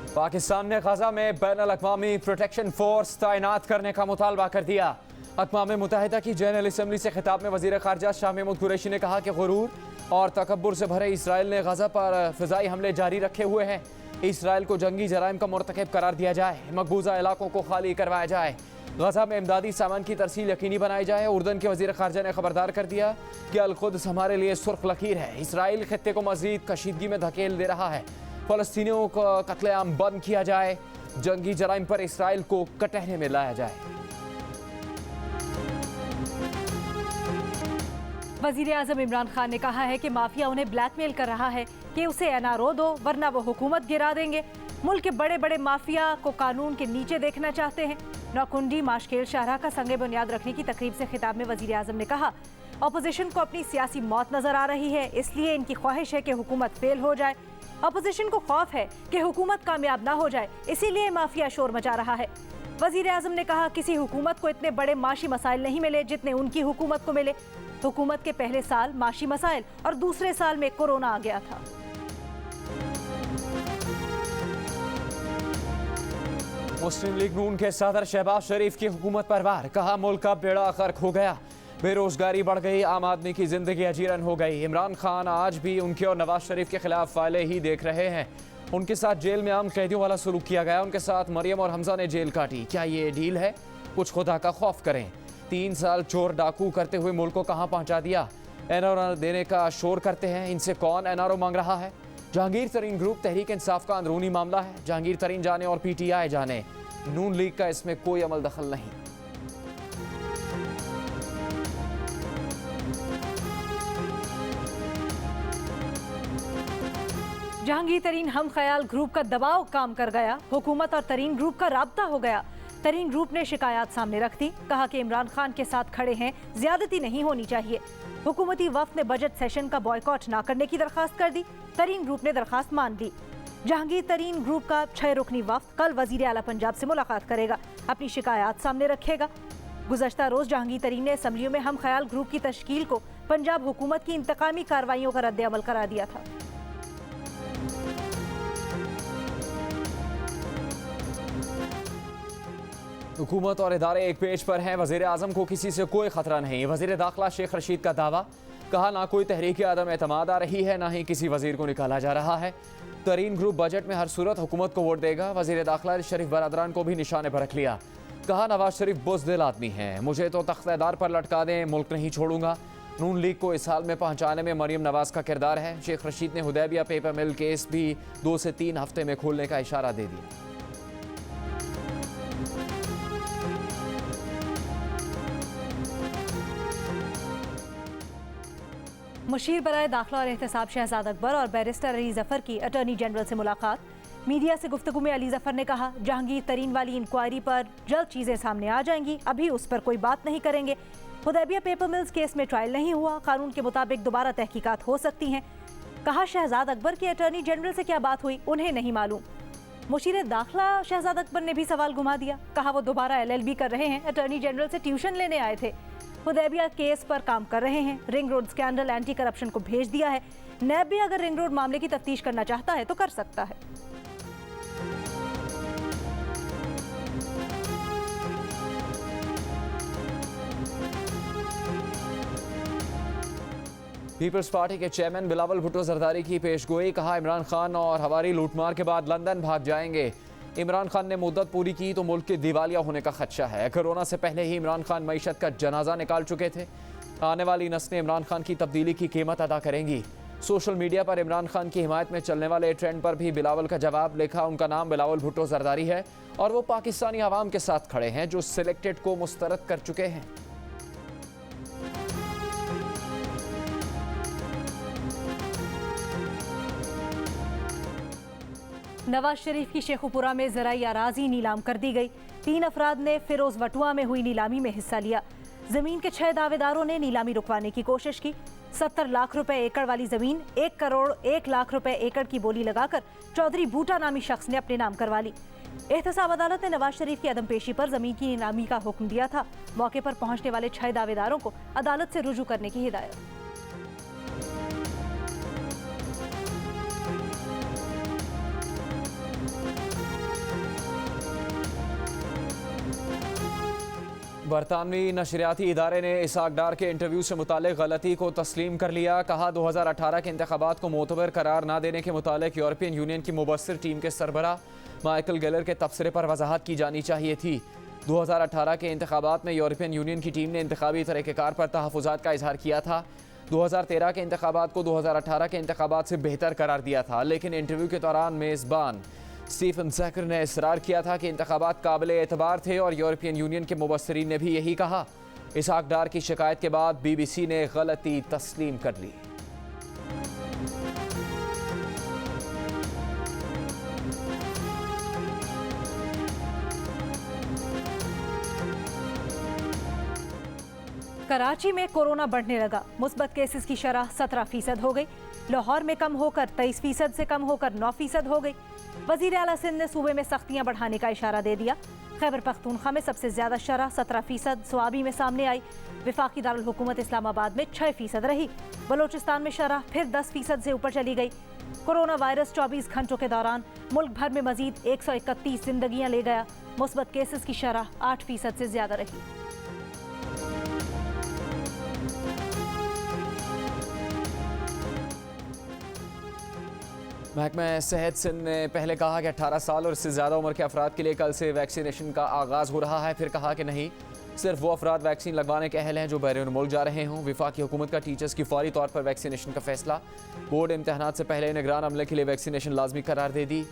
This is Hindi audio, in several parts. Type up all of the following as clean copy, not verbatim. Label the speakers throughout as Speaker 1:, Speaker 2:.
Speaker 1: पाकिस्तान ने गजा में बैनुल अक़वामी प्रोटेक्शन फोर्स तैनात करने का मुतालबा कर दिया। अक़वाम मुत्तहिदा की जनरल असम्बली से खिताब में वज़ीर ख़ारजा शाह महमूद कुरैशी ने कहा कि गुरूर और तकब्बुर से भरे इसराइल ने गजा पर फ़िज़ाई हमले जारी रखे हुए हैं। इसराइल को जंगी जराइम का मुर्तकब करार दिया जाए, मकबूजा इलाकों को खाली करवाया जाए, गजा में इमदादी सामान की तरसील यकीनी बनाई जाए। उर्दन के वज़ीर ख़ारजा ने खबरदार कर दिया कि अल-क़ुद्स हमारे लिए सुर्ख लकीर है। इसराइल खित्ते को मज़ीद कशीदगी में धकेल दे रहा है। फ़लस्तीनियों का कत्लेआम बंद किया जाए, जंगी जराइम पर इसराइल को कटहरे में लाया जाए।
Speaker 2: वज़ीर आज़म इमरान खान ने कहा है कि माफिया उन्हें ब्लैकमेल कर रहा है कि उसे एनआरओ दो वरना वो हुकूमत गिरा देंगे। मुल्क के बड़े बड़े माफिया को कानून के नीचे देखना चाहते हैं। नौकुंडी माशकेल शाहरा का संगे बुनियाद रखने की तकरीब से खिताब में वज़ीर आज़म ने कहा, अपोजिशन को अपनी सियासी मौत नजर आ रही है, इसलिए इनकी ख्वाहिश है कि हुकूमत फेल हो जाए। अपोजिशन को खौफ है कि हुकूमत कामयाब ना हो जाए, इसीलिए माफिया शोर मचा रहा है। वज़ीर आज़म ने कहा, किसी हुकूमत को इतने बड़े माशी मसाइल नहीं मिले जितने उनकी हुकूमत को मिले। हुकूमत के पहले साल माशी मसाइल और दूसरे साल में कोरोना आ गया था।
Speaker 1: मुस्लिम लीग नून के सदर शहबाज शरीफ की हुकूमत पर वार, कहा मुल्क का बेड़ा गर्क हो गया, बेरोजगारी बढ़ गई, आम आदमी की जिंदगी अजीरन हो गई। इमरान खान आज भी उनके और नवाज शरीफ के खिलाफ फाइलें ही देख रहे हैं। उनके साथ जेल में आम कैदियों वाला सलूक किया गया, उनके साथ मरियम और हमजा ने जेल काटी। क्या ये डील है? कुछ खुदा का खौफ करें। 3 साल चोर डाकू करते हुए मुल्क को कहाँ पहुँचा दिया। एनआरओ देने का शोर करते हैं, इनसे कौन एनआरओ मांग रहा है? जहांगीर तरीन ग्रुप तहरीक इंसाफ का अंदरूनी मामला है। जहांगीर तरीन जाने और PTI जाने, नून लीग का इसमें कोई अमल दखल नहीं।
Speaker 2: जहांगीर तरीन हम ख्याल ग्रुप का दबाव काम कर गया, हुकूमत और तरीन ग्रुप का राब्ता हो गया। तरीन ग्रुप ने शिकायत सामने रख दी, कहा कि इमरान खान के साथ खड़े हैं, ज्यादती नहीं होनी चाहिए। हुकूमती वफ्द ने बजट सेशन का बॉयकॉट ना करने की दरखास्त कर दी, तरीन ग्रुप ने दरखास्त मान ली। जहांगीर तरीन ग्रुप का 6 रुकनी वफ्द कल वजीर आला पंजाब से मुलाकात करेगा, अपनी शिकायत सामने रखेगा। गुज़श्ता रोज जहांगीर तरीन ने असम्बलियों में हम ख्याल ग्रुप की तश्कील को पंजाब हुकूमत की इंतकामी कार्रवाइयों का रद्द अमल करार दिया था।
Speaker 1: हुकूमत और इदारे एक पेज पर हैं, वज़ीर आज़म को किसी से कोई खतरा नहीं। वज़ीर दाखिला शेख रशीद का दावा, कहा ना कोई तहरीक आदम एतमाद आ रही है, ना ही किसी वज़ीर को निकाला जा रहा है। तरीन ग्रुप बजट में हर सूरत हुकूमत को वोट देगा। वज़ीर दाखिला शरीफ बरादरान को भी निशाने पर रख लिया, कहा नवाज शरीफ बुज़दिल आदमी हैं, मुझे तो तख्तेदार पर लटका दें, मुल्क नहीं छोड़ूंगा। नून लीग को इस हाल में पहुँचाने में मरियम नवाज का किरदार है। शेख रशीद ने हुदैबिया पेपर मिल केस भी 2 से 3 हफ्ते में खोलने का इशारा दे दिया।
Speaker 2: मुशीर बराए दाखिला और एहतसाब शहजाद अकबर और बैरिस्टर अली जफर की अटॉर्नी जनरल से मुलाकात। मीडिया से गुफ्तगू में अली जफर ने कहा, जहांगीर तरीन वाली इंक्वायरी पर जल्द चीज़ें सामने आ जाएंगी, अभी उस पर कोई बात नहीं करेंगे। हुदैबिया पेपर मिल्स केस में ट्रायल नहीं हुआ, कानून के मुताबिक दोबारा तहकीकात हो सकती हैं। कहा, शहजाद अकबर के अटॉर्नी जनरल से क्या बात हुई उन्हें नहीं मालूम। मुशीर दाखिला शहजाद अकबर ने भी सवाल घुमा दिया, कहा वो दोबारा LLB कर रहे हैं, अटॉर्नी जनरल से ट्यूशन लेने आए थे, हुदैबिया केस पर काम कर रहे हैं, ring road scandal anti corruption को भेज दिया है। नैब भी अगर रिंग रोड मामले की तफ्तीश करना चाहता है तो कर सकता है।
Speaker 1: पीपल्स पार्टी के चेयरमैन बिलावल भुट्टो जरदारी की पेशगोई, कहा इमरान खान और हवारी लूटमार के बाद लंदन भाग जाएंगे। इमरान खान ने मुद्दत पूरी की तो मुल्क के दिवालिया होने का खदशा है। कोरोना से पहले ही इमरान खान मईशत का जनाजा निकाल चुके थे। आने वाली नस्लें इमरान खान की तब्दीली की कीमत अदा करेंगी। सोशल मीडिया पर इमरान खान की हिमायत में चलने वाले ट्रेंड पर भी बिलावल का जवाब लिखा, उनका नाम बिलावल भुट्टो जरदारी है और वो पाकिस्तानी आवाम के साथ खड़े हैं जो सिलेक्टेड को मुस्तरद कर चुके हैं।
Speaker 2: नवाज शरीफ की शेखुपुरा में ज़राई अराजी नीलाम कर दी गई। 3 अफराद ने फिरोज वटुआ में हुई नीलामी में हिस्सा लिया। जमीन के 6 दावेदारों ने नीलामी रुकवाने की कोशिश की। 70 लाख रुपए एकड़ वाली जमीन 1 करोड़ 1 लाख रुपए एकड़ की बोली लगाकर चौधरी बूटा नामी शख्स ने अपने नाम करवा ली। एहतसाब अदालत ने नवाज शरीफ की अदम पेशी पर जमीन की नीलामी का हुक्म दिया था। मौके पर पहुंचने वाले 6 दावेदारों को अदालत से रुजू करने की हिदायत।
Speaker 1: बरतानवी नशरियाती इदारे ने इसाक डार के इंटरव्यू से मुतालिक गलती को तस्लीम कर लिया। कहा 2018 के इंतखाबात को मोतबर करार न देने के मुतालिक यूरोपियन यूनियन की मुबस्सिर टीम के सरबरा माइकल गेलर के तबसरे पर वजाहत की जानी चाहिए थी। 2018 के इंतखाबात में यूरोपियन यूनियन की टीम ने इंतखाबी तरीक़ेकार पर तहफ़्फ़ुज़ात का इजहार किया था। 2013 के इंतखाबात को 2018 के इंतखाबात से बेहतर करार दिया था, लेकिन इंटरव्यू के दौरान मेज़बान स्टीफन ज़ैकर ने इसरार किया था कि इंतखाबात काबिल एतबार थे और यूरोपियन यूनियन के मुबस्सिरीन ने भी यही कहा। इसाक डार की शिकायत के बाद BBC ने गलती तस्लीम कर ली।
Speaker 2: कराची में कोरोना बढ़ने लगा। मुस्बत केसेस की शरह 17% हो गई। लाहौर में कम होकर 23% से कम होकर 9% हो गई। वजीर आला सिंध ने सूबे में सख्तियां बढ़ाने का इशारा दे दिया। खैबर पख्तूनख्वा में सबसे ज्यादा शरह 17%, स्वाबी में सामने आई। वफाकी दारुल हुकूमत इस्लामाबाद में 6% रही। बलोचिस्तान में शरह फिर 10% से ऊपर चली गई। कोरोना वायरस 24 घंटों के दौरान मुल्क भर में मजीद 131 जिंदगियां ले गया। मुस्बत केसेस की शरह 8% से ज्यादा रही।
Speaker 1: महकमा सेहत सिंध ने पहले कहा कि 18 साल और इससे ज़्यादा उम्र के अफराद के लिए कल से वैक्सीनेशन का आगाज़ हो रहा है। फिर कहा कि नहीं, सिर्फ वो अफराद वैक्सीन लगवाने के अहल हैं जो बैरून मुल्क जा रहे हों। वफाकी हुकूमत का टीचर्स की फौरी तौर पर वैक्सीनेशन का फैसला। बोर्ड इम्तहानात से पहले निगरान अमले के लिए वैक्सीनेशन लाजमी करार दे दी।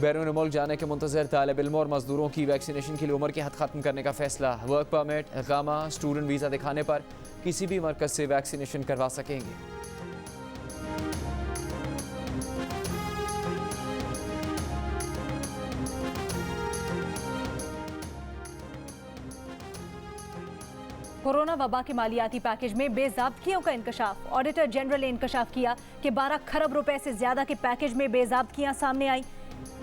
Speaker 1: बैरून मुल्क जाने के मुंतज़िर तालिब इल्मों और मजदूरों की वैक्सीनेशन के लिए उम्र की हद ख़त्म करने का फैसला। वर्क परमिट, इक़ामा, स्टूडेंट वीज़ा दिखाने पर किसी भी मरकज़ से वैक्सीनेशन करवा सकेंगे।
Speaker 2: कोरोना वबा के मालियाती पैकेज में बेज़ाब्तियों का इंकशाफ। ऑडिटर जनरल ने इंकशाफ किया कि 12 खरब रुपए से ज्यादा के पैकेज में बेज़ाब्तियां सामने आई।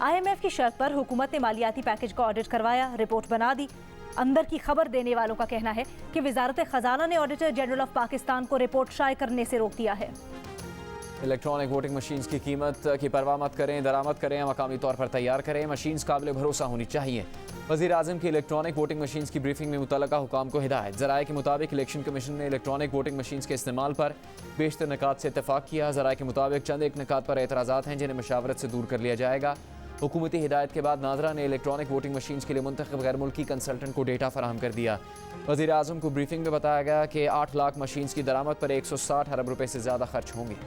Speaker 2: IMF की शर्त पर हुकूमत ने मालियाती पैकेज का ऑडिट करवाया, रिपोर्ट बना दी। अंदर की खबर देने वालों का कहना है कि वजारत खजाना ने ऑडिटर जनरल ऑफ पाकिस्तान को रिपोर्ट शाये करने से रोक दिया है।
Speaker 1: इलेक्ट्रॉनिक वोटिंग मशीन्स की कीमत की परवाह मत करें, दरामद करें, मकामी तौर पर तैयार करें। मशीन्स काबिल भरोसा होनी चाहिए। वज़ीर आज़म की इलेक्ट्रॉनिक वोटिंग मशीन्स की ब्रीफिंग में मुतल्लका हुकाम को हिदायत। ज़राए के मुताबिक इलेक्शन कमीशन ने इलेक्ट्रॉनिक वोटिंग मशीन्स के इस्तेमाल पर बेशतर निकात से इत्तफाक किया। ज़राए के मुताबिक चंद एक निकात पर एतराज़ात हैं जिन्हें मशावरत से दूर कर लिया जाएगा। हुकूमती हिदायत के बाद नादरा ने इलेक्ट्रॉनिक वोटिंग मशीन्स के लिए मुंतखब गैर मुल्की कंसल्टेंट को डेटा फराहम कर दिया। वज़ीर आज़म को ब्रीफिंग में बताया गया कि 8 लाख मशीन्स की दरामद पर 160 अरब रुपये से ज़्यादा खर्च होंगे।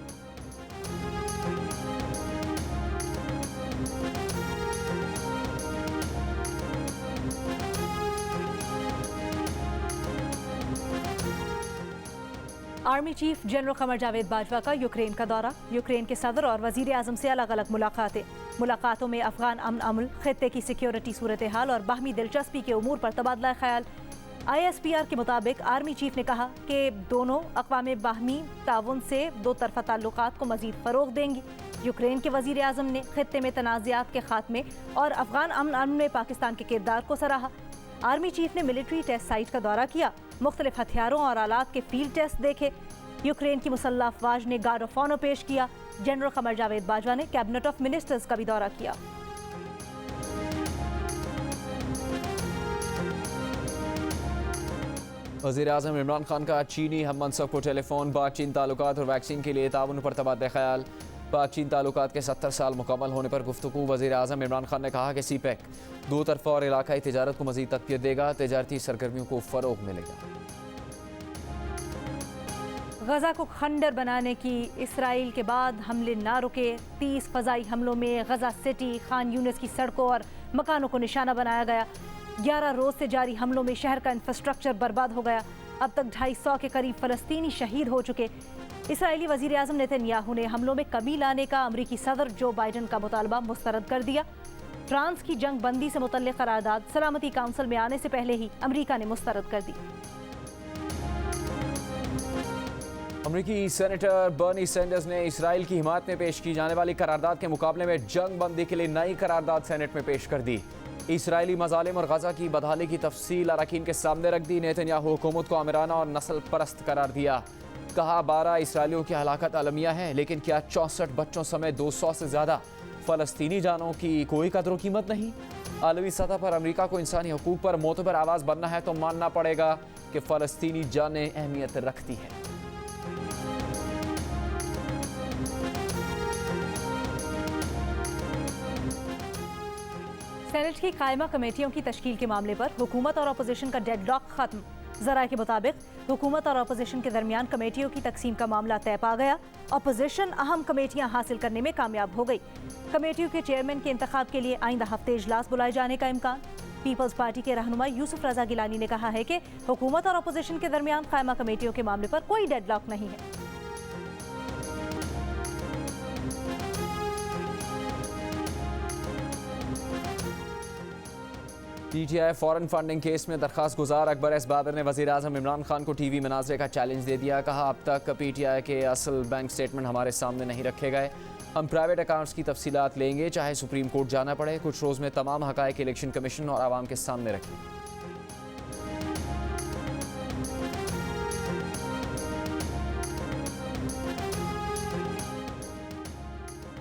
Speaker 2: Army chief general Qamar Javed Bajwa का यूक्रेन का दौरा। यूक्रेन के सदर और वजीर आजम से अलग अलग मुलाकातें। मुलाकातों में अफगान अमन अमल, खित्ते की सिक्योरिटी सूरत हाल और बाहमी दिलचस्पी के उमूर पर तबादला ख्याल। ISPR के मुताबिक आर्मी चीफ ने कहा कि दोनों अक़वाम बाहमी ताउन से दो तरफ़ा ताल्लुकात को मज़ीद फ़रोग़ देंगी। यूक्रेन के वज़ीर आज़म ने खित्ते में तनाज़ात के खात्मे और अफगान अमन अमन में पाकिस्तान के किरदार को सराहा। आर्मी चीफ ने मिलिट्री टेस्ट साइट का दौरा किया, मुख्तलिफ हथियारों और आलात के फील्ड टेस्ट देखे। यूक्रेन की मुसल्लह अफवाज ने गार्ड ऑफ ऑनर पेश किया। जनरल कमर जावेद बाजवा ने कैबिनेट ऑफ मिनिस्टर्स का भी दौरा किया।
Speaker 1: वज़ीर आज़म इमरान खान का चीनी हम मनसब को टेलीफोन। पाक चीन ताल्लुकात और वैक्सीन के लिए ताउन पर तबादला ख्याल। पाक चीन ताल्लुकात के 70 साल मुकम्मल होने पर गुफ्तगू। वज़ीर आज़म इमरान खान ने कहा कि CPEC दो तरफ़ा और इलाकाई तिजारत को मज़ीद तक़वियत देगा, तिजारती सरगर्मियों को फ़रोग़ मिलेगा।
Speaker 2: गजा को खंडर बनाने की इसराइल के बाद हमले ना रुके। 30 फ़ज़ाई हमलों में गजा सिटी, खान यूनिस की सड़कों और मकानों को निशाना बनाया गया। 11 रोज़ से जारी हमलों में शहर का इंफ्रास्ट्रक्चर बर्बाद हो गया। अब तक 250 के करीब फ़लस्तीनी शहीद हो चुके। इसराइली वज़ीर आज़म नेतन्याहू ने हमलों में कमी लाने का अमरीकी सदर जो बाइडन का मुतालबा मुस्तरद कर दिया। फ्रांस की जंग बंदी से मुतल्लिक़ करारदाद सलामती काउंसिल में आने से पहले ही अमरीका ने मुस्तरद कर दी।
Speaker 1: अमरीकी सेनेटर बर्नी सैंडर्स ने इसराइल की हिमायत में पेश की जाने वाली करारदाद के मुकाबले में जंग बंदी के लिए नई करारदाद सेनेट में पेश कर दी। इसराइली मज़ालिम और गजा की बदहाली की तफसील अरकान के सामने रख दी। नेतन्याहू हुकूमत को आमिराना और नस्ल परस्त करार दिया। कहा 12 इसराइलियों की हलाकत अलमिया है, लेकिन क्या 64 बच्चों समेत 200 से ज़्यादा फ़लस्तीनी जानों की कोई कदर कीमत नहीं। आलमी सतह पर अमेरिका को इंसानी हकूक पर मोतबर आवाज़ बनना है तो मानना पड़ेगा कि फ़लस्तीनी जानें अहमियत रखती हैं।
Speaker 2: सेनेट की कायमा कमेटियों की तश्कील के मामले पर हुकूमत और अपोजिशन का डेडलॉक खत्म। जराये के मुताबिक हुकूमत और अपोजिशन के दरमियान कमेटियों की तकसीम का मामला तय पा गया। अपोजिशन अहम कमेटियां हासिल करने में कामयाब हो गई। कमेटियों के चेयरमैन के इंतखाब के लिए आइंदा हफ्ते इजलास बुलाए जाने का इम्कान। पीपल्स पार्टी के रहनुमा यूसुफ रजा गिलानी ने कहा है कि हुकूमत और अपोजिशन के दरमियान कायमा कमेटियों के मामले पर कोई डेडलॉक नहीं है।
Speaker 1: PTI फॉरेन फंडिंग केस में दरखास्त गुजार अकबर एस बाबर ने वज़ीर आज़म इमरान खान को टीवी मनाज़रे का चैलेंज दे दिया। कहा, अब तक PTI के असल बैंक स्टेटमेंट हमारे सामने नहीं रखे गए। हम प्राइवेट अकाउंट्स की तफसीलात लेंगे, चाहे सुप्रीम कोर्ट जाना पड़े। कुछ रोज़ में तमाम हक़ाइक़ इलेक्शन कमीशन और आवाम के सामने रखें।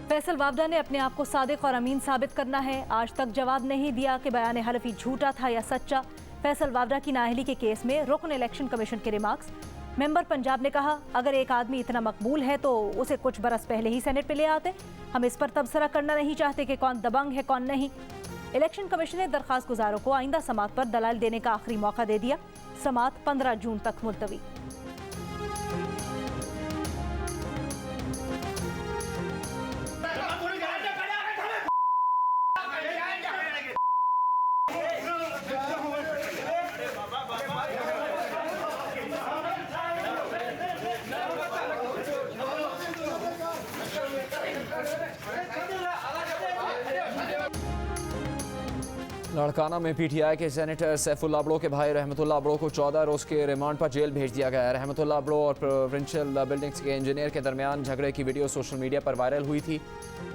Speaker 2: फैसल वावडा ने अपने आप को सादिक और अमीन साबित करना है। आज तक जवाब नहीं दिया कि बयान हलफी झूठा था या सच्चा। फैसल वावडा की नाअहली के केस में रुकन इलेक्शन कमीशन के रिमार्क्स। मेंबर पंजाब ने कहा, अगर एक आदमी इतना मकबूल है तो उसे कुछ बरस पहले ही सेनेट पे ले आते। हम इस पर तबसरा करना नहीं चाहते कि कौन दबंग है कौन नहीं। इलेक्शन कमीशन ने दरखास्त गुजारों को आइंदा समात पर दलाल देने का आखिरी मौका दे दिया। समात 15 जून तक मुलतवी।
Speaker 1: लड़काना में PTI के सेनेटर सैफुल्लाह अबड़ो के भाई रहमतुल्लाह अबड़ो को 14 रोज़ के रिमांड पर जेल भेज दिया गया है। रहमतुल्लाह अबड़ो और प्रोविंशियल बिल्डिंग्स के इंजीनियर के दरमियान झगड़े की वीडियो सोशल मीडिया पर वायरल हुई थी।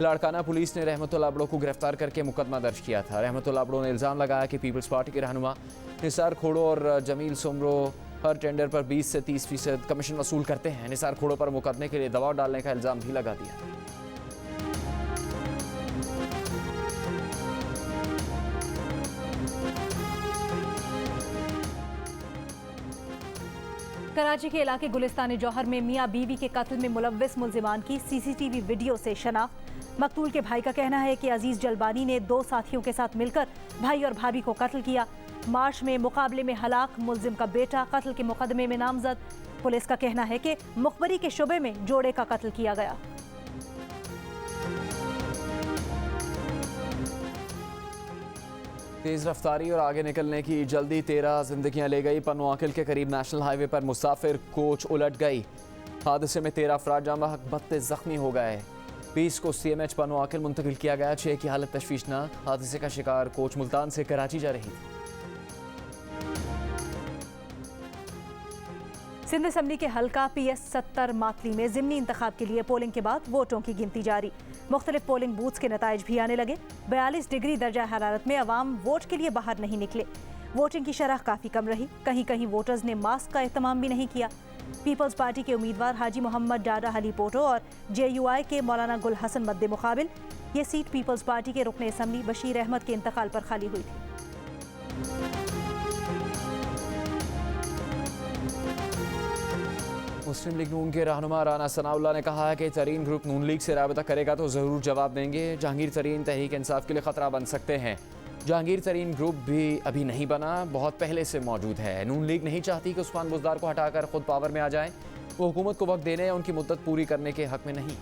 Speaker 1: लड़काना पुलिस ने रहमतुल्लाह अबड़ो को गिरफ्तार करके मुकदमा दर्ज किया था। रहमतुल्लाह अबड़ो ने इल्ज़ाम लगाया कि पीपल्स पार्टी के रहनुमा निसार खोड़ो और जमील सुमरो हर टेंडर पर 20 से 30% कमीशन वसूल करते हैं। निसार खोड़ो पर मुकदमे के लिए दबाव डालने का इल्ज़ाम भी लगा दिया।
Speaker 2: कराची के इलाके गुलिस्तान जौहर में मियाँ बीवी के कत्ल में मुलव्विस मुल्जिमान की CCTV वीडियो से शनाख्त। मकतूल के भाई का कहना है कि अजीज जलबानी ने 2 साथियों के साथ मिलकर भाई और भाभी को कत्ल किया। मार्च में मुकाबले में हलाक मुल्जिम का बेटा कत्ल के मुकदमे में नामजद। पुलिस का कहना है कि मुखबरी के शुबे में जोड़े का कत्ल किया गया।
Speaker 1: तेज़ रफ्तारी और आगे निकलने की जल्दी 13 जिंदगियां ले गई। पनवाकिल के करीब नेशनल हाईवे पर मुसाफिर कोच उलट गई। हादसे में 13 अफराद जाँ बहक 32 जख्मी हो गए। 20 को CMH पनवाकिल मुंतकिल किया गया। 6 की हालत तशवीशनाक। हादसे का शिकार कोच मुल्तान से कराची जा रही थी।
Speaker 2: सिंध असम्बली के हल्का PS 70 मातली में ज़िमनी इंतखाब के लिए पोलिंग के बाद वोटों की गिनती जारी। मुख्तलिफ पोलिंग बूथ्स के नताइज भी आने लगे। 42 डिग्री दर्जा हरारत में अवाम वोट के लिए बाहर नहीं निकले। वोटिंग की शरह काफ़ी कम रही। कहीं कहीं वोटर्स ने मास्क का एहतमाम भी नहीं किया। पीपल्स पार्टी के उम्मीदवार हाजी मोहम्मद डाडा हली पोटो और JUI के मौलाना गुल हसन मद्दे मुकाबिल। ये सीट पीपल्स पार्टी के रुकन असम्बली बशीर अहमद के इंतकाल पर खाली हुई थी।
Speaker 1: मुस्लिम लीग नून के रहनुमा राना सनाउल्लाह ने कहा है कि तरीन ग्रुप नून लीग से राबता करेगा तो ज़रूर जवाब देंगे। जहांगीर तरीन तहरीक इंसाफ के लिए ख़तरा बन सकते हैं। जहांगीर तरीन ग्रुप भी अभी नहीं बना, बहुत पहले से मौजूद है। नून लीग नहीं चाहती कि उस्मान बुज़दार को हटाकर खुद पावर में आ जाएं। वो हुकूमत को वक्त देने या उनकी मुद्दत पूरी करने के हक में नहीं।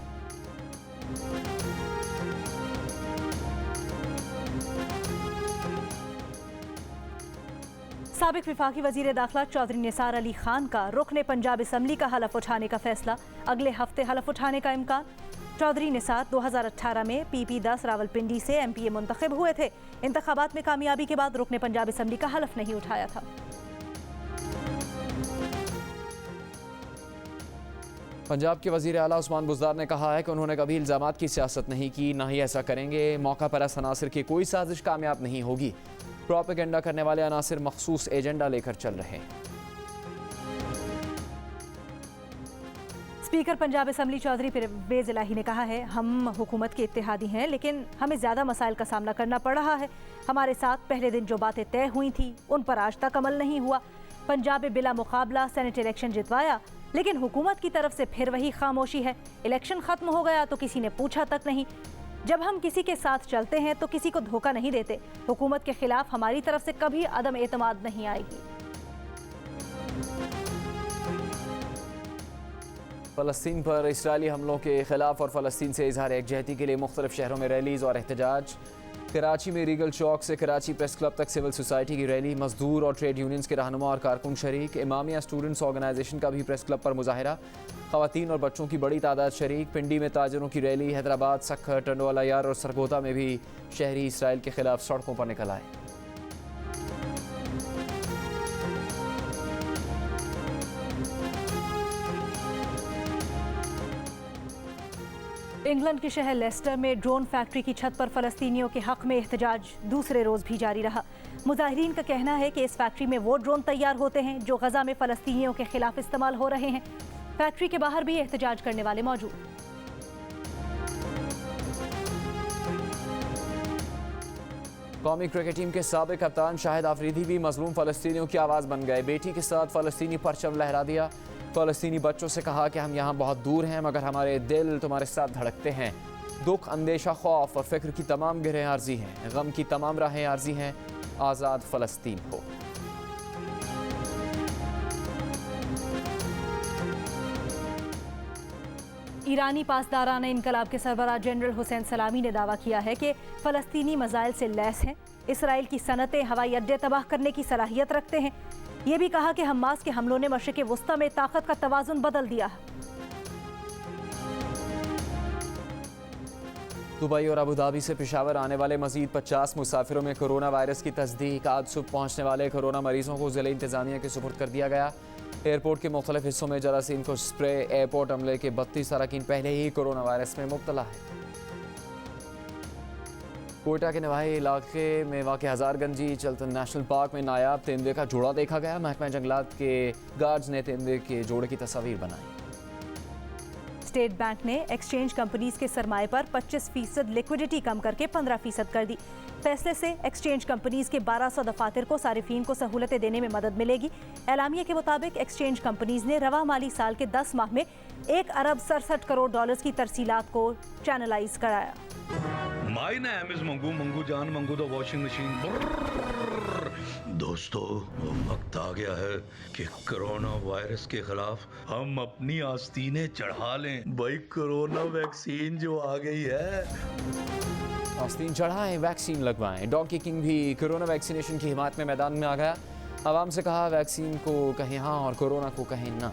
Speaker 2: साबिक विफाकी वजीर दाखिला चौधरी निसार अली खान का रुकने पंजाब असम्बली का हलफ उठाने का फैसला। अगले हफ्ते हलफ उठाने का इम्कान। चौधरी निसार 2018 में PP10 रावलपिंडी से MPA मुंतखब हुए थे। इंतखाबात में कामयाबी के बाद रुकने पंजाब असम्बली का हलफ नहीं उठाया था।
Speaker 1: पंजाब के वज़ीर आला उस्मान बुज़दार ने कहा है कि उन्होंने कभी इल्ज़ामात की सियासत नहीं की, ना ही ऐसा करेंगे। मौका परस्त अनासिर की कोई साजिश कामयाब नहीं होगी। प्रोपेगेंडा करने वाले अनासिर मखसूस एजेंडा लेकर चल रहे हैं।
Speaker 2: स्पीकर पंजाब असम्बली चौधरी परवेज इलाही ने कहा है, हम हुकूमत के इत्तेहादी हैं, लेकिन हमें ज़्यादा मसाइल का सामना करना पड़ रहा है। हमारे साथ पहले दिन जो बातें तय हुई थी उन पर आज तक अमल नहीं हुआ। पंजाब में बिला मुकाबला सेनेट इलेक्शन जितवाया, लेकिन हुकूमत की तरफ से फिर वही खामोशी है। इलेक्शन खत्म हो गया तो किसी ने पूछा तक नहीं। जब हम किसी के साथ चलते हैं तो किसी को धोखा नहीं देते। हुकूमत के खिलाफ हमारी तरफ से कभी अदम एतमाद नहीं आएगी।
Speaker 1: फ़लस्तीन पर इसराइली हमलों के खिलाफ और फ़लस्तीन से इजहार एकजहती के लिए मुख्तलिफ शहरों में रैलीज़ और एहतजाज। कराची में रीगल चौक से कराची प्रेस क्लब तक सिविल सोसाइटी की रैली, मजदूर और ट्रेड यूनियंस के रहनुमा और कारकुन शरीक। इमामिया स्टूडेंट्स ऑर्गेनाइजेशन का भी प्रेस क्लब पर मुजाहरा, ख़वातीन और बच्चों की बड़ी तादाद शरीक। पिंडी में ताजरों की रैली। हैदराबाद, सखर, टंडवाला यार और सरगोदा में भी शहरी इसराइल के खिलाफ सड़कों पर निकल आए।
Speaker 2: इंग्लैंड के शहर लेस्टर में ड्रोन फैक्ट्री की छत पर फ़लस्तीनियों के हक में एहतजाज दूसरे रोज़ भी जारी रहा। मुजाहिरीन का कहना है कि इस फैक्ट्री में वो ड्रोन तैयार होते हैं जो गजा में फ़लस्तीनियों के खिलाफ इस्तेमाल हो रहे हैं। फैक्ट्री के बाहर भी एहतजाज करने वाले मौजूद।
Speaker 1: कौमी क्रिकेट टीम के साबिक कप्तान शाहिद आफरीदी भी मजलूम फ़लस्तीनियों की आवाज़ बन गए। बेटी के साथ फ़लस्तीनी परचम लहरा दिया। फ़लस्तीनी बच्चों से कहा कि हम यहाँ बहुत दूर हैं, मगर हमारे दिल तुम्हारे साथ धड़कते हैं। दुख, अंदेशा, खौफ और फिक्र की तमाम गिरहें आर्जी हैं, गम की तमाम राहें आर्जी हैं। आज़ाद फ़लस्तीन हो।
Speaker 2: ईरानी पासदाराना इनकलाब के सरबराह जनरल हुसैन सलामी ने दावा किया है कि फ़लस्तीनी मज़ाइल से लैस हैं। इसराइल की सनतें हवाई अड्डे तबाह करने की सलाहियत रखते हैं। ये भी कहा कि हमास के हमलों ने मशरिक़ वुस्ता में ताकत का तवाज़ुन बदल दिया है।
Speaker 1: दुबई और अबू धाबी से पेशावर आने वाले मजीद 50 मुसाफिरों में कोरोना वायरस की तस्दीक। आज सुबह पहुँचने वाले कोरोना मरीजों को ज़िले इंतज़ामिया के सुपुर्द कर दिया गया। एयरपोर्ट के मुख्तलिफ हिस्सों में जरासीम को स्प्रे। एयरपोर्ट अमले के 32 अरकान पहले ही कोरोना वायरस में मुब्तला है। कोयटा के नवाही इलाके में वाक़े हज़ारगंजी चलतन नेशनल पार्क में नायाब तेंदुए का जोड़ा देखा गया। महकमा जंगलात के गार्ड्स ने तेंदुए के जोड़े की तस्वीर बनाई।
Speaker 2: स्टेट बैंक ने एक्सचेंज कंपनीज के सरमाए पर 25% लिक्विडिटी कम करके 15% कर दी। फैसले से एक्सचेंज कंपनीज के 1200 दफातर को सारिफीन को सहूलतें देने में मदद मिलेगी। एलामिया के मुताबिक एक्सचेंज कंपनीज ने रवा माली साल के 10 माह में 1 अरब 67 करोड़ डॉलर्स की तरसीलात को चैनलाइज कराया।
Speaker 3: My name is मंगू जान मंगू द वॉशिंग मशीन। दोस्तों, वक्त आ गया है कि कोरोना वायरस के खिलाफ हम अपनी आस्तीनें चढ़ा लें। भाई, कोरोना वैक्सीन जो आ गई है,
Speaker 1: आस्तीन चढ़ाएं, वैक्सीन लगवाएं। डॉन्की किंग भी कोरोना वैक्सीनेशन की हिमायत में मैदान में आ गया। आवाम से कहा, वैक्सीन को कहें हाँ और कोरोना को कहें ना।